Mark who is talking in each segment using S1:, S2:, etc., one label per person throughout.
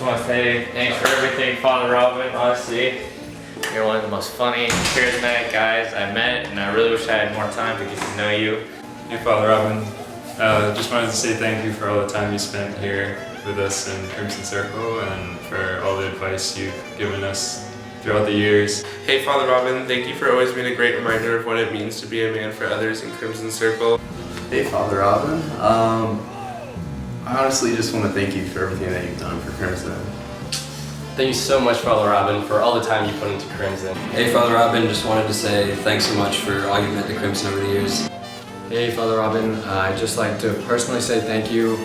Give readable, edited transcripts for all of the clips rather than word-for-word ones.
S1: just want to say thanks for everything, Father Robin. Honestly, you're one of the most funny, charismatic guys I met, and I really wish I had more time to get to know you.
S2: Hey, Father Robin. Just wanted to say thank you for all the time you spent here with us in Crimson Circle and for all the advice you've given us throughout the years.
S3: Hey, Father Robin, thank you for always being a great reminder of what it means to be a man for others in Crimson Circle.
S4: Hey, Father Robin. I honestly just want to thank you for everything that you've done for Crimson.
S5: Thank you so much, Father Robin, for all the time you put into Crimson.
S6: Hey, Father Robin, just wanted to say thanks so much for all you've meant to Crimson over the years.
S7: Hey, Father Robin, I'd just like to personally say thank you.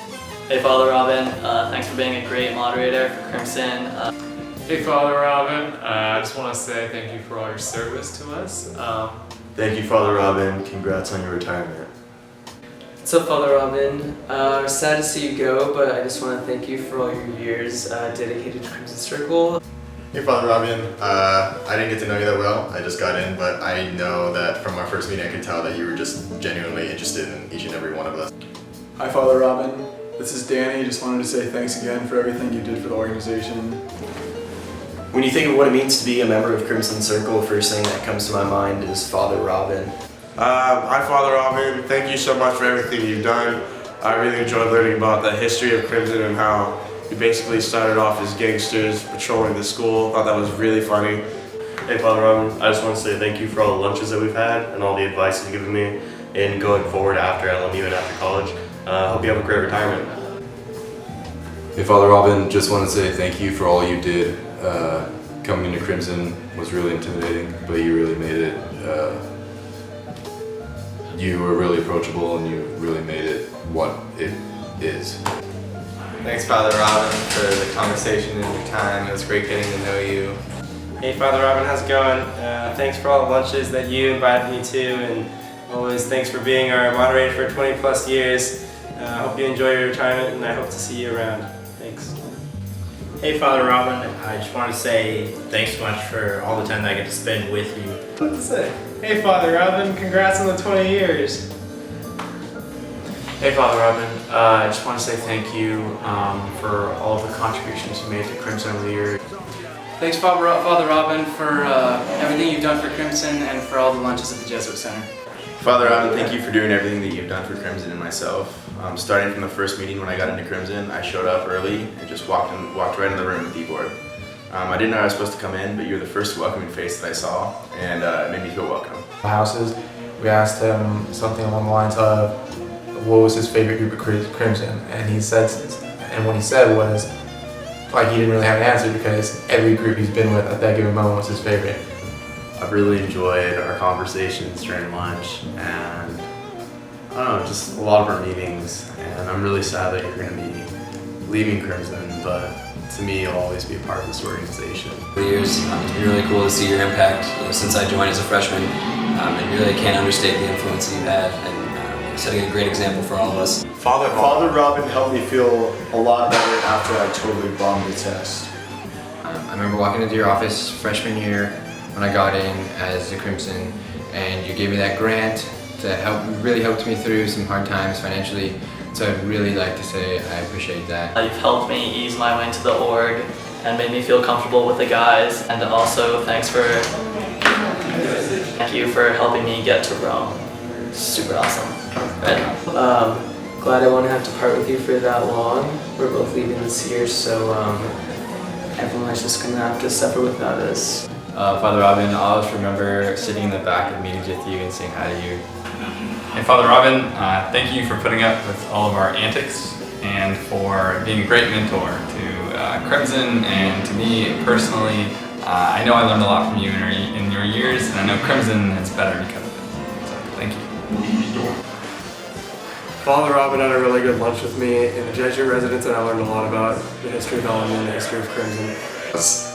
S8: Hey, Father Robin, thanks for being a great moderator for Crimson.
S2: Hey, Father Robin. I just want to say thank you for all your service to us.
S9: Thank you, Father Robin. Congrats on your retirement.
S10: What's up, Father Robin? Sad to see you go, but I just want to thank you for all your years dedicated to Crimson Circle.
S9: Hey, Father Robin. I didn't get to know you that well. I just got in, but I know that from our first meeting I could tell that you were just genuinely interested in each and every one of us.
S11: Hi, Father Robin. This is Danny. Just wanted to say thanks again for everything you did for the organization.
S12: When you think of what it means to be a member of Crimson Circle, the first thing that comes to my mind is Father Robin.
S3: Hi, Father Robin. Thank you so much for everything you've done. I really enjoyed learning about the history of Crimson and how you basically started off as gangsters patrolling the school. Thought that was really funny.
S13: Hey, Father Robin, I just want to say thank you for all the lunches that we've had and all the advice you've given me in going forward after LMU and after college. Hope you have a great retirement.
S14: Hey, Father Robin, just want to say thank you for all you did. Coming into Crimson was really intimidating, but you really made it. You were really approachable and you really made it what it is.
S15: Thanks, Father Robin, for the conversation and your time. It was great getting to know you.
S16: Hey, Father Robin, how's it going? Thanks for all the lunches that you invited me to, and always thanks for being our moderator for 20 plus years. I hope you enjoy your retirement, and I hope to see you around. Thanks.
S17: Hey, Father Robin, I just want to say thanks so much for all the time that I get to spend with you.
S16: What to say? Hey, Father Robin, congrats on the 20 years.
S2: Hey, Father Robin. I just want to say thank you for all of the contributions you made to Crimson over the years.
S7: Thanks, Father Robin, for everything you've done for Crimson and for all the lunches at the Jesuit Center.
S4: Father Robin, thank you for doing everything that you've done for Crimson and myself. Starting from the first meeting when I got into Crimson, I showed up early and just walked right in the room with E-Board. I didn't know I was supposed to come in, but you were the first welcoming face that I saw, and it made me feel welcome.
S18: Houses, we asked him something along the lines of what was his favorite group of Crimson, and he said, and what he said was like he didn't really have an answer because every group he's been with at that given moment was his favorite.
S4: I've really enjoyed our conversations during lunch and I don't know, just a lot of our meetings, and I'm really sad that you're going to be leaving Crimson, but to me you'll always be a part of this organization.
S6: For years, it's been really cool to see your impact since I joined as a freshman, and really can't understate the influence that you've had, and setting a great example for all of us.
S9: Father Robin helped me feel a lot better after I totally bombed the test.
S7: I remember walking into your office freshman year when I got in as a Crimson, and you gave me that grant to help, really helped me through some hard times financially. So I'd really like to say I appreciate that.
S8: You've helped me ease my way into the org and made me feel comfortable with the guys. And also thank you for helping me get to Rome. Super awesome. Right.
S10: Glad I won't have to part with you for that long. We're both leaving this year, so everyone's just gonna have to suffer without us.
S1: Father Robin, I'll always remember sitting in the back of meetings with you and saying hi to you.
S2: Hey, Father Robin, thank you for putting up with all of our antics and for being a great mentor to Crimson and to me personally. I know I learned a lot from you in your years, and I know Crimson is better because of it. So, thank you.
S11: Father Robin had a really good lunch with me in the Jesuit residence, and I learned a lot about the history of LMU and the history of Crimson.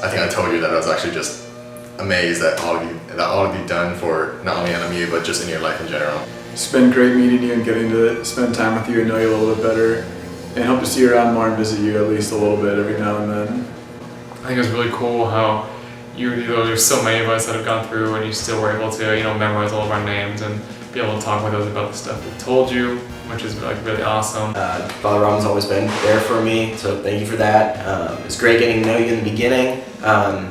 S9: I think I told you that I was actually just amazed at all of you done for not only LMU but just in your life in general.
S11: It's been great meeting you and getting to spend time with you and know you a little bit better, and hope to see you around more and visit you at least a little bit every now and then.
S2: I think it was really cool how there's so many of us that have gone through and you still were able to memorize all of our names and be able to talk with us about the stuff we told you which is like really awesome.
S12: Father Robin's always been there for me, so thank you for that. It's great getting to know you in the beginning.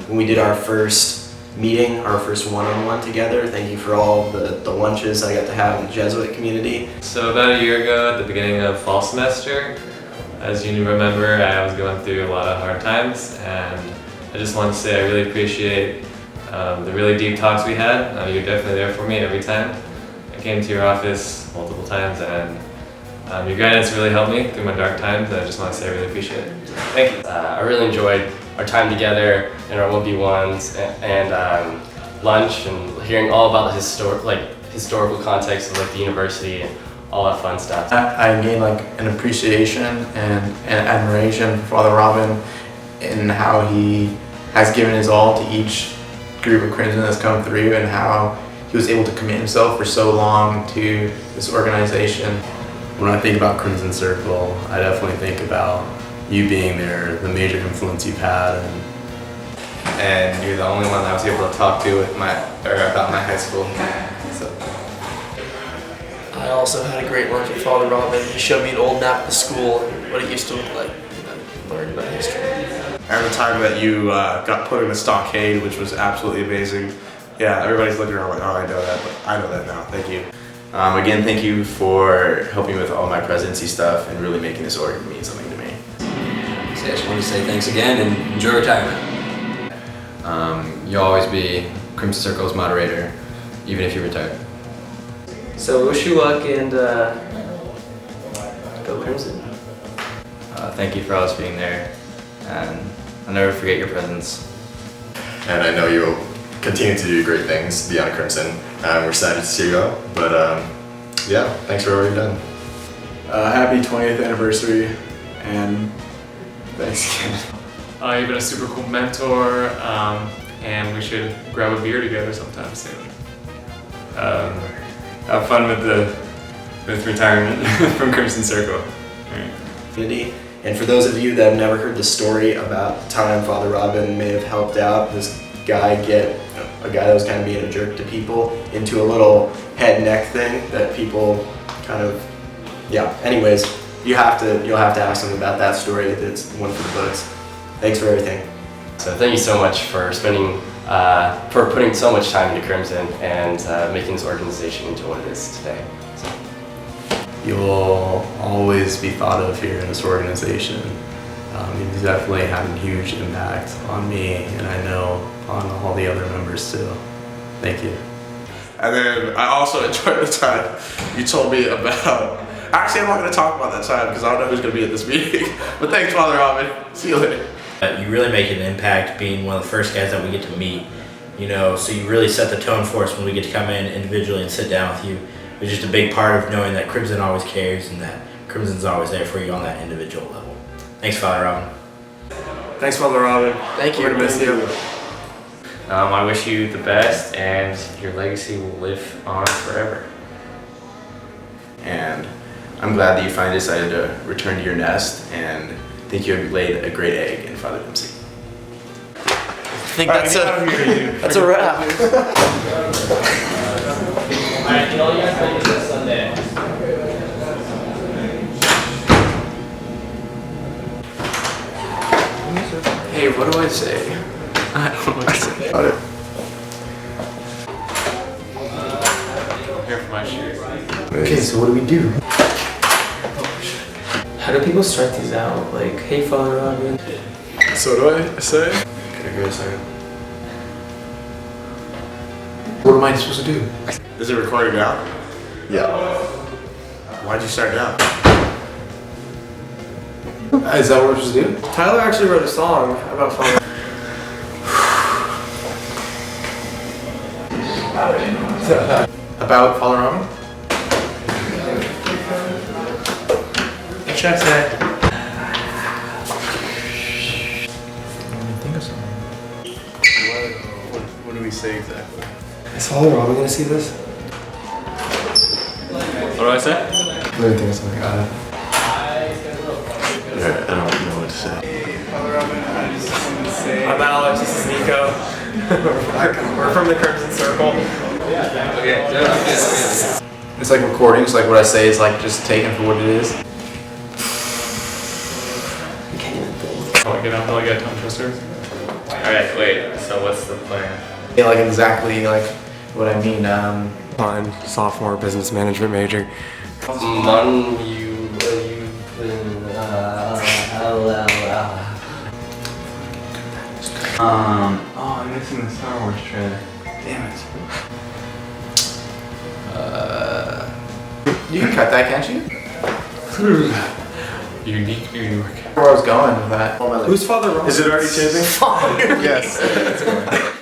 S12: When we did our first meeting, our first one-on-one together, thank you for all the lunches I got to have in the Jesuit community.
S19: So about a year ago, at the beginning of fall semester, as you remember, I was going through a lot of hard times, and I just want to say I really appreciate the really deep talks we had. You're definitely there for me every time. I came to your office multiple times, and your guidance really helped me through my dark times, and I just want to say I really appreciate it.
S5: Thank you. I really enjoyed our time together in our 1v1s and lunch, and hearing all about the historical context of like the university and all that fun stuff.
S18: I gained like an appreciation and an admiration for Father Robin and how he has given his all to each group of Crimson that's come through, and how he was able to commit himself for so long to this organization.
S4: When I think about Crimson Circle, I definitely think about you being there, the major influence you've had,
S15: and you're the only one I was able to talk to with about my high school. So.
S20: I also had a great lunch with Father Robin. He showed me an old map of the school and what it used to look like. I learned about history.
S3: And the time that you got put in a stockade, which was absolutely amazing. Yeah, everybody's looking around like, oh, I know that, but I know that now. Thank you.
S4: Again, thank you for helping with all my presidency stuff and really making this org mean something to me.
S6: So I just want to say thanks again and enjoy retirement.
S7: You'll always be Crimson Circle's moderator, even if you retire.
S10: So wish you luck and go Crimson.
S1: Thank you for always being there, and I'll never forget your presence.
S9: And I know you'll continue to do great things beyond Crimson. We're excited to see you go, but yeah, thanks for all you've done.
S11: Happy 20th anniversary, and thanks again.
S2: You've been a super cool mentor, and we should grab a beer together sometime soon. Have fun with retirement from Crimson Circle.
S12: Right. And for those of you that have never heard the story about the time Father Robin may have helped out this guy get a guy that was kind of being a jerk to people into a little head neck thing that people kind of, yeah. Anyways, you'll have to ask them about that story. That's one for the books. Thanks for everything.
S5: So thank you so much for for putting so much time into Crimson and making this organization into what it is today. So.
S4: You'll always be thought of here in this organization. You've definitely had a huge impact on me, and I know on all the other members too. Thank you.
S3: And then I also enjoyed the time you told me about. Actually, I'm not going to talk about that time because I don't know who's going to be at this meeting. But thanks, Father Robin. See you later.
S17: You really make an impact being one of the first guys that we get to meet. You know, so you really set the tone for us when we get to come in individually and sit down with you. It's just a big part of knowing that Crimson always cares and that Crimson's always there for you on that individual level. Thanks, Father Robin.
S16: Thanks, Father Robin.
S20: Thank you.
S16: We're gonna miss you.
S1: I wish you the best, and your legacy will live on forever.
S4: And I'm glad that you finally decided to return to your nest, and I think you have laid a great egg in Father Dempsey.
S20: I think that's a wrap.
S1: Alright, you all you guys ready this Sunday?
S7: Hey, what do I say? I don't know what to say about it.
S2: I'm here for my shirt.
S20: Okay, so what do we do? How do people start these out? Like, hey, Father Robin.
S11: So what do I say?
S4: Can I go a second?
S7: What am I supposed to do?
S3: Is it recording now?
S9: Yeah.
S3: Why'd you start now?
S7: Is that what we're supposed to do?
S20: Tyler actually wrote a song about Father.
S7: About Father Robin?
S20: Checks that.
S7: Think of something.
S11: What do we say exactly?
S20: Is Father Robin gonna see this?
S2: What do I say?
S7: Let me think of something.
S4: I don't know what to say.
S16: Father Robin, I just wanted to say. I'm Alex, this is Nico. We're from the Crimson Circle.
S2: Okay,
S18: It's like recording, so like what I say is like just taken for what it is.
S19: I'll get up, I'll get tongue twisters.
S1: Alright, wait, so what's the plan?
S18: Yeah, like exactly like what I mean.
S21: Fine, sophomore business management major.
S19: Oh, I'm missing the Star Wars trailer. Damn it.
S18: You can cut that, can't you?
S19: Unique New York.
S18: Where I was going with that.
S21: Who's Father Robin?
S3: Is it already taping?
S21: Yes.